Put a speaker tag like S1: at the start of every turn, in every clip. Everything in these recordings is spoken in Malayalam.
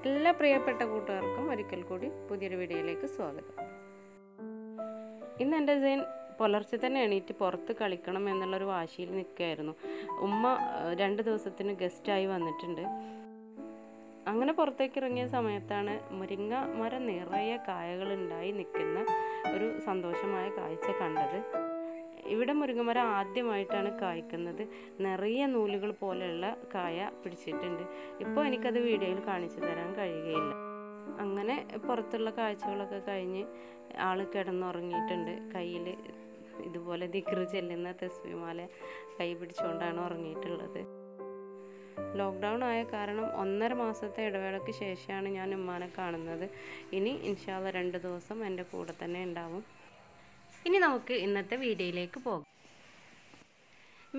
S1: എല്ലാ പ്രിയപ്പെട്ട കൂട്ടുകാർക്കും ഒരിക്കൽ കൂടി പുതിയൊരു വീഡിയോയിലേക്ക് സ്വാഗതം. ഇന്ന് എൻ്റെ സെയിൻ പുലർച്ചെ തന്നെ എണീറ്റ് പുറത്ത് കളിക്കണം എന്നുള്ളൊരു വാശിയിൽ നിൽക്കുകയായിരുന്നു. ഉമ്മ 2 ദിവസത്തിന് ഗസ്റ്റായി വന്നിട്ടുണ്ട്. അങ്ങനെ പുറത്തേക്ക് ഇറങ്ങിയ സമയത്താണ് മുരിങ്ങ മരം നിറയെ കായകളുണ്ടായി നിൽക്കുന്ന ഒരു സന്തോഷമായ കാഴ്ച കണ്ടത്. ഇവിടെ മുരിങ്ങമരം ആദ്യമായിട്ടാണ് കായ്ക്കുന്നത്. നിറയെ നൂലുകൾ പോലെയുള്ള കായ പിടിച്ചിട്ടുണ്ട്. ഇപ്പോൾ എനിക്കത് വീഡിയോയിൽ കാണിച്ചു തരാൻ കഴിയുകയില്ല. അങ്ങനെ പുറത്തുള്ള കാഴ്ചകളൊക്കെ കഴിഞ്ഞ് ആൾ കിടന്നുറങ്ങിയിട്ടുണ്ട്. കയ്യിൽ ഇതുപോലെ ദിക്റ് ചെല്ലുന്ന തസ്ബീഹ്മാല കൈ പിടിച്ചുകൊണ്ടാണ് ഉറങ്ങിയിട്ടുള്ളത്. ലോക്ക്ഡൗൺ ആയ കാരണം 1.5 മാസത്തെ ഇടവേളയ്ക്ക് ശേഷമാണ് ഞാൻ ഉമ്മാനെ കാണുന്നത്. ഇനി ഇൻഷാ അല്ലാഹ് 2 ദിവസം എൻ്റെ കൂടെ തന്നെ ഉണ്ടാവും. ഇനി നമുക്ക് ഇന്നത്തെ വീഡിയോയിലേക്ക് പോകാം.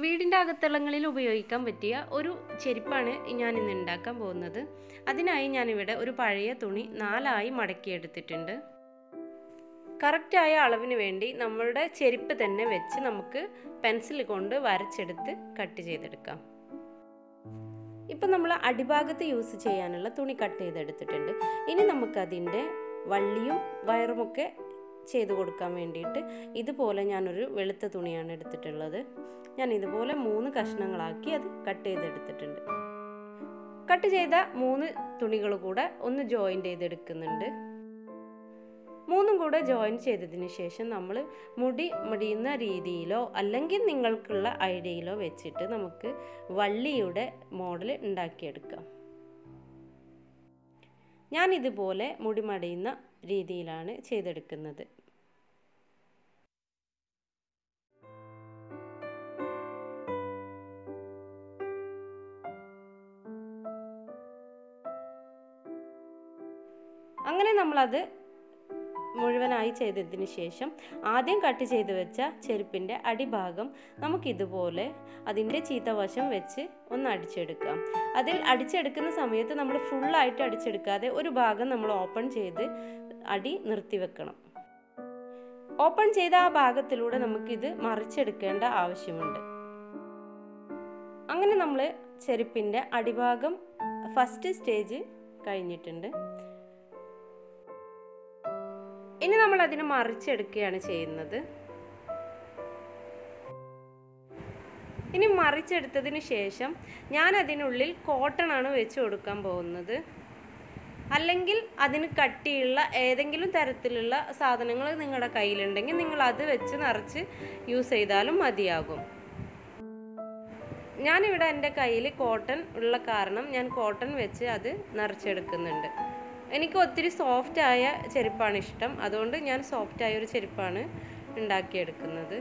S1: വീടിൻ്റെ അകത്തളങ്ങളിൽ ഉപയോഗിക്കാൻ പറ്റിയ ഒരു ചെരുപ്പാണ് ഞാൻ ഇന്ന് ഉണ്ടാക്കാൻ പോകുന്നത്. അതിനായി ഞാനിവിടെ ഒരു പഴയ തുണി 4 മടക്കിയെടുത്തിട്ടുണ്ട്. കറക്റ്റായ അളവിന് വേണ്ടി നമ്മളുടെ ചെരുപ്പ് തന്നെ വെച്ച് നമുക്ക് പെൻസിൽ കൊണ്ട് വരച്ചെടുത്ത് കട്ട് ചെയ്തെടുക്കാം. ഇപ്പം നമ്മൾ അടിഭാഗത്ത് യൂസ് ചെയ്യാനുള്ള തുണി കട്ട് ചെയ്തെടുത്തിട്ടുണ്ട്. ഇനി നമുക്കതിൻ്റെ വള്ളിയും വയറുമൊക്കെ ചെയ്ത് കൊടുക്കാൻ വേണ്ടിയിട്ട് ഇതുപോലെ ഞാനൊരു വെളുത്ത തുണിയാണ് എടുത്തിട്ടുള്ളത്. ഞാൻ ഇതുപോലെ 3 കഷ്ണങ്ങളാക്കി അത് കട്ട് ചെയ്തെടുത്തിട്ടുണ്ട്. കട്ട് ചെയ്ത 3 തുണികൾ കൂടെ ഒന്ന് ജോയിൻ്റ് ചെയ്തെടുക്കുന്നുണ്ട്. 3ഉം കൂടെ ജോയിൻ ചെയ്തതിന് ശേഷം നമ്മൾ മുടി മുടിയുന്ന രീതിയിലോ അല്ലെങ്കിൽ നിങ്ങൾക്കുള്ള ഐഡിയയിലോ വെച്ചിട്ട് നമുക്ക് വള്ളിയുടെ മോഡൽ ഉണ്ടാക്കിയെടുക്കാം. ഞാൻ ഇതുപോലെ മുടി മടയുന്ന രീതിയിലാണ് ചെയ്തെടുക്കുന്നത്. അങ്ങനെ നമ്മളത് മുഴുവനായി ചെയ്തതിന് ശേഷം ആദ്യം കട്ട് ചെയ്ത് വെച്ച ചെരുപ്പിൻ്റെ അടിഭാഗം നമുക്കിതുപോലെ അതിൻ്റെ ചീത്തവശം വെച്ച് ഒന്ന് അടിച്ചെടുക്കാം. അതിൽ അടിച്ചെടുക്കുന്ന സമയത്ത് നമ്മൾ ഫുള്ളായിട്ട് അടിച്ചെടുക്കാതെ ഒരു ഭാഗം നമ്മൾ ഓപ്പൺ ചെയ്ത് അടി നിർത്തി വെക്കണം. ഓപ്പൺ ചെയ്ത ആ ഭാഗത്തിലൂടെ നമുക്കിത് മറിച്ചെടുക്കേണ്ട ആവശ്യമുണ്ട്. അങ്ങനെ നമ്മൾ ചെരുപ്പിൻ്റെ അടിഭാഗം ഫസ്റ്റ് സ്റ്റേജ് കഴിഞ്ഞിട്ടുണ്ട്. ഇനി നമ്മൾ അതിനെ മറിച്ചെടുക്കുകയാണ് ചെയ്യുന്നത്. ഇനി മറിച്ചെടുത്തതിന് ശേഷം ഞാൻ അതിനുള്ളിൽ കോട്ടൺ ആണ് വെച്ച് കൊടുക്കാൻ പോകുന്നത്. അല്ലെങ്കിൽ അതിന് കട്ടിയുള്ള ഏതെങ്കിലും തരത്തിലുള്ള സാധനങ്ങൾ നിങ്ങളുടെ കയ്യിലുണ്ടെങ്കിൽ നിങ്ങൾ അത് വെച്ച് നിറച്ച് യൂസ് ചെയ്താലും മതിയാകും. ഞാനിവിടെ എൻ്റെ കയ്യിൽ കോട്ടൺ ഉള്ള കാരണം ഞാൻ കോട്ടൺ വെച്ച് അത് നിറച്ചെടുക്കുന്നുണ്ട്. എനിക്ക് ഒത്തിരി സോഫ്റ്റായ ചെരുപ്പാണ് ഇഷ്ടം. അതുകൊണ്ട് ഞാൻ സോഫ്റ്റായ ഒരു ചെരുപ്പാണ് ഉണ്ടാക്കിയെടുക്കുന്നത്.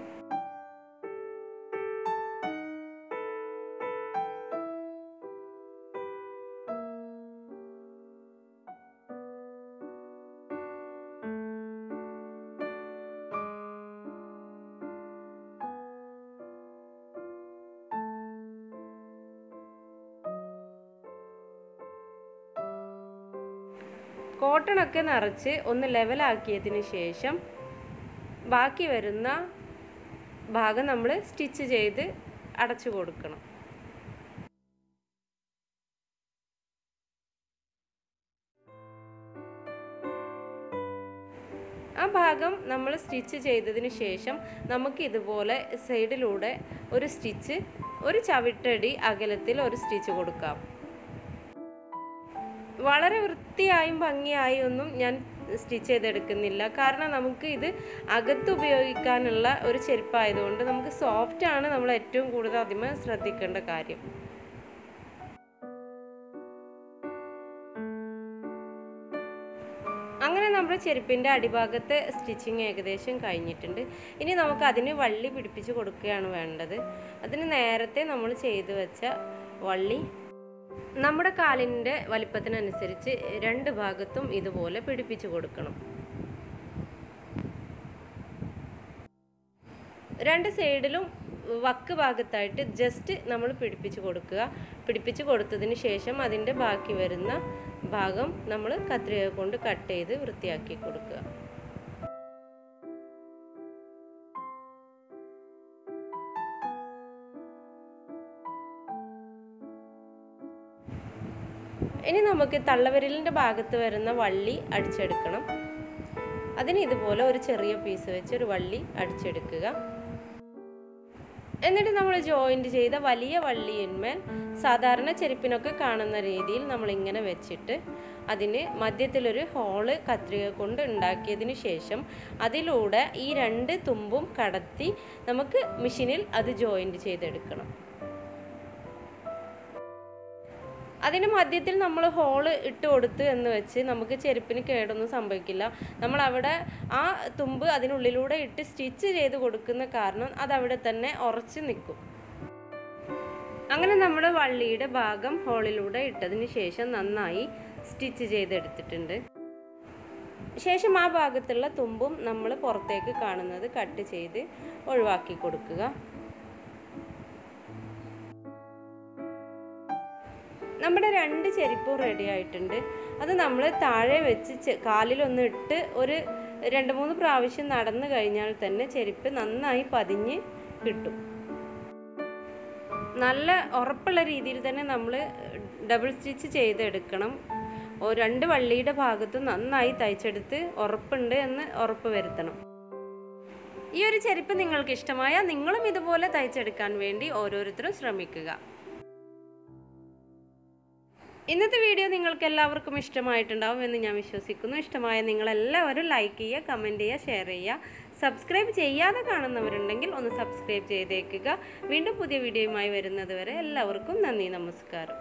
S1: കോട്ടണൊക്കെ നിറച്ച് ഒന്ന് ലെവലാക്കിയതിന് ശേഷം ബാക്കി വരുന്ന ഭാഗം നമ്മൾ സ്റ്റിച്ച് ചെയ്ത് അടച്ചു കൊടുക്കണം. ആ ഭാഗം നമ്മൾ സ്റ്റിച്ച് ചെയ്തതിന് ശേഷം നമുക്ക് ഇതുപോലെ സൈഡിലൂടെ ഒരു സ്റ്റിച്ച്, ഒരു ചവിട്ടടി അകലത്തിൽ ഒരു സ്റ്റിച്ച് കൊടുക്കാം. വളരെ വൃത്തിയായും ഭംഗിയായും ഒന്നും ഞാൻ സ്റ്റിച്ച് ചെയ്തെടുക്കുന്നില്ല. കാരണം നമുക്ക് ഇത് അകത്ത് ഉപയോഗിക്കാനുള്ള ഒരു ചെരുപ്പായതുകൊണ്ട് നമുക്ക് സോഫ്റ്റാണ് നമ്മൾ ഏറ്റവും കൂടുതൽ ആദ്യമേ ശ്രദ്ധിക്കേണ്ട കാര്യം. അങ്ങനെ നമ്മുടെ ചെരുപ്പിൻ്റെ അടിഭാഗത്തെ സ്റ്റിച്ചിങ് ഏകദേശം കഴിഞ്ഞിട്ടുണ്ട്. ഇനി നമുക്ക് അതിന് വള്ളി പിടിപ്പിച്ച് കൊടുക്കുകയാണ് വേണ്ടത്. അതിന് നേരത്തെ നമ്മൾ ചെയ്തു വെച്ച വള്ളി നമ്മുടെ കാലിൻ്റെ വലിപ്പത്തിനനുസരിച്ച് 2 ഭാഗത്തും ഇതുപോലെ പിടിപ്പിച്ചു കൊടുക്കണം. 2 സൈഡിലും വക്ക് ഭാഗത്തായിട്ട് ജസ്റ്റ് നമ്മൾ പിടിപ്പിച്ചു കൊടുക്കുക. പിടിപ്പിച്ചു കൊടുത്തതിന് ശേഷം അതിൻ്റെ ബാക്കി വരുന്ന ഭാഗം നമ്മൾ കത്രിക കൊണ്ട് കട്ട് ചെയ്ത് വൃത്തിയാക്കി കൊടുക്കുക. ഇനി നമുക്ക് തള്ളവിരലിൻ്റെ ഭാഗത്ത് വരുന്ന വള്ളി അടിച്ചെടുക്കണം. അതിന് ഇതുപോലെ ഒരു ചെറിയ പീസ് വെച്ച് ഒരു വള്ളി അടിച്ചെടുക്കുക. എന്നിട്ട് നമ്മൾ ജോയിൻറ്റ് ചെയ്ത വലിയ വള്ളിയിന്മേൽ സാധാരണ ചെരുപ്പിനൊക്കെ കാണുന്ന രീതിയിൽ നമ്മളിങ്ങനെ വെച്ചിട്ട് അതിന് മധ്യത്തിലൊരു ഹോള് കത്രിക കൊണ്ട് ഉണ്ടാക്കിയതിന് ശേഷം അതിലൂടെ ഈ 2 തുമ്പും കടത്തി നമുക്ക് മെഷീനിൽ അത് ജോയിൻറ്റ് ചെയ്തെടുക്കണം. അതിന് മധ്യത്തിൽ നമ്മൾ ഹോള് ഇട്ട് കൊടുത്ത് എന്ന് വെച്ച് നമുക്ക് ചെരുപ്പിന് കേടൊന്നും സംഭവിക്കില്ല. നമ്മളവിടെ ആ തുമ്പ് അതിനുള്ളിലൂടെ ഇട്ട് സ്റ്റിച്ച് ചെയ്ത് കൊടുക്കുന്ന കാരണം അതവിടെ തന്നെ ഉറച്ച് നിൽക്കും. അങ്ങനെ നമ്മൾ വള്ളിയുടെ ഭാഗം ഹോളിലൂടെ ഇട്ടതിന് ശേഷം നന്നായി സ്റ്റിച്ച് ചെയ്തെടുത്തിട്ടുണ്ട്. ശേഷം ആ ഭാഗത്തുള്ള തുമ്പും നമ്മൾ പുറത്തേക്ക് കാണുന്നത് കട്ട് ചെയ്ത് ഒഴിവാക്കി കൊടുക്കുക. നമ്മുടെ 2 ചെരുപ്പും റെഡി ആയിട്ടുണ്ട്. അത് നമ്മൾ താഴെ വെച്ച് കാലിലൊന്ന് ഇട്ട് ഒരു 2-3 പ്രാവശ്യം നടന്നു കഴിഞ്ഞാൽ തന്നെ ചെരുപ്പ് നന്നായി പതിഞ്ഞ് കിട്ടും. നല്ല ഉറപ്പുള്ള രീതിയിൽ തന്നെ നമ്മൾ ഡബിൾ സ്റ്റിച്ച് ചെയ്തെടുക്കണം. 2 വള്ളിയുടെ ഭാഗത്തും നന്നായി തയ്ച്ചെടുത്ത് ഉറപ്പുണ്ട് എന്ന് ഉറപ്പ് വരുത്തണം. ഈ ഒരു ചെരുപ്പ് നിങ്ങൾക്ക് ഇഷ്ടമായാൽ നിങ്ങളും ഇതുപോലെ തയ്ച്ചെടുക്കാൻ വേണ്ടി ഓരോരുത്തരും ശ്രമിക്കുക. ഇന്നത്തെ വീഡിയോ നിങ്ങൾക്ക് എല്ലാവർക്കും ഇഷ്ടമായിട്ടുണ്ടാവും എന്ന് ഞാൻ വിശ്വസിക്കുന്നു. ഇഷ്ടമായ നിങ്ങളെല്ലാവരും ലൈക്ക് ചെയ്യുക, കമൻറ്റ് ചെയ്യുക, ഷെയർ ചെയ്യുക. സബ്സ്ക്രൈബ് ചെയ്യാതെ കാണുന്നവരുണ്ടെങ്കിൽ ഒന്ന് സബ്സ്ക്രൈബ് ചെയ്തേക്കുക. വീണ്ടും പുതിയ വീഡിയോയുമായി വരുന്നത് വരെ എല്ലാവർക്കും നന്ദി, നമസ്കാരം.